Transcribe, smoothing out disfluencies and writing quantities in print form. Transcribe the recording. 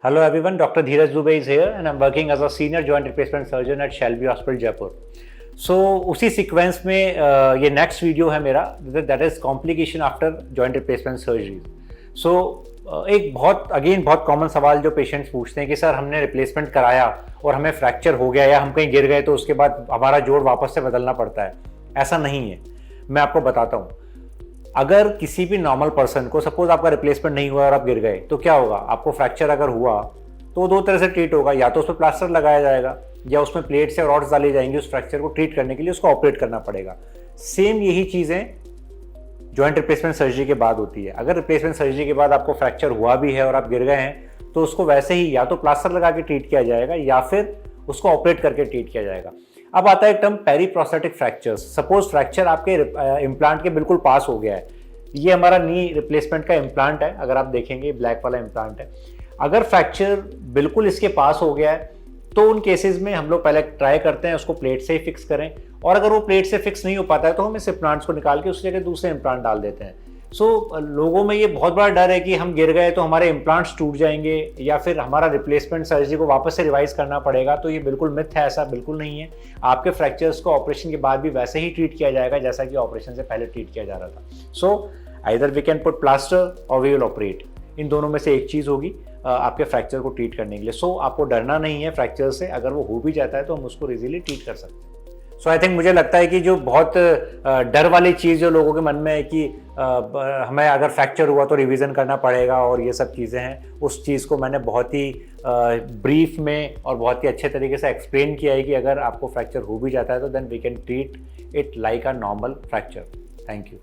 Hello everyone, Dr. Dheeraj Dubey is here and I'm working as a senior joint replacement surgeon at Shelby Hospital Jaipur. So उसी sequence में ये next video है मेरा, that is complication after joint replacement surgery. So एक बहुत common सवाल जो patients पूछते हैं कि सर हमने रिप्लेसमेंट कराया और हमें फ्रैक्चर हो गया या हम कहीं गिर गए तो उसके बाद हमारा जोड़ वापस से बदलना पड़ता है. ऐसा नहीं है, मैं आपको बताता हूँ. अगर किसी भी नॉर्मल पर्सन को सपोज आपका रिप्लेसमेंट नहीं हुआ और आप गिर गए तो क्या होगा, आपको फ्रैक्चर अगर हुआ तो दो तरह से ट्रीट होगा. या तो उस पर प्लास्टर लगाया जाएगा या उसमें प्लेट्स या रॉड्स डाली जाएंगी उस फ्रैक्चर को ट्रीट करने के लिए, उसको ऑपरेट करना पड़ेगा. सेम यही चीज़ें जॉइंट रिप्लेसमेंट सर्जरी के बाद होती है. अगर रिप्लेसमेंट सर्जरी के बाद आपको फ्रैक्चर हुआ भी है और आप गिर गए हैं तो उसको वैसे ही या तो प्लास्टर लगा के ट्रीट किया जाएगा या फिर उसको ऑपरेट करके ट्रीट किया जाएगा. अब आता है एक टर्म पेरीप्रोस्थेटिक फ्रैक्चर्स. सपोज फ्रैक्चर आपके इम्प्लांट के बिल्कुल पास हो गया है. ये हमारा नी रिप्लेसमेंट का इम्प्लांट है, अगर आप देखेंगे ब्लैक वाला इम्प्लांट है. अगर फ्रैक्चर बिल्कुल इसके पास हो गया है तो उन केसेस में हम लोग पहले ट्राई करते हैं उसको प्लेट से ही फिक्स करें, और अगर वो प्लेट से फिक्स नहीं हो पाता है तो हम इस इम्प्लांट्स को निकाल के उस जगह दूसरे इम्प्लांट डाल देते हैं. सो लोगों में ये बहुत बड़ा डर है कि हम गिर गए तो हमारे इम्प्लांट्स टूट जाएंगे या फिर हमारा रिप्लेसमेंट सर्जरी को वापस से रिवाइज करना पड़ेगा. तो ये बिल्कुल मिथ है, ऐसा बिल्कुल नहीं है. आपके फ्रैक्चर्स को ऑपरेशन के बाद भी वैसे ही ट्रीट किया जाएगा जैसा कि ऑपरेशन से पहले ट्रीट किया जा रहा था. So either we can put plaster और वी विल ऑपरेट. इन दोनों में से एक चीज़ होगी आपके फ्रैक्चर को ट्रीट करने के लिए. सो आपको डरना नहीं है फ्रैक्चर से. अगर वो हो भी जाता है तो हम उसको इजीली ट्रीट कर सकते हैं. सो आई थिंक मुझे लगता है कि जो बहुत डर वाली चीज़ जो लोगों के मन में है कि हमें अगर फ्रैक्चर हुआ तो रिवीजन करना पड़ेगा और ये सब चीज़ें हैं, उस चीज़ को मैंने बहुत ही ब्रीफ में और बहुत ही अच्छे तरीके से एक्सप्लेन किया है कि अगर आपको फ्रैक्चर हो भी जाता है तो then we can treat it like a normal fracture. Thank you.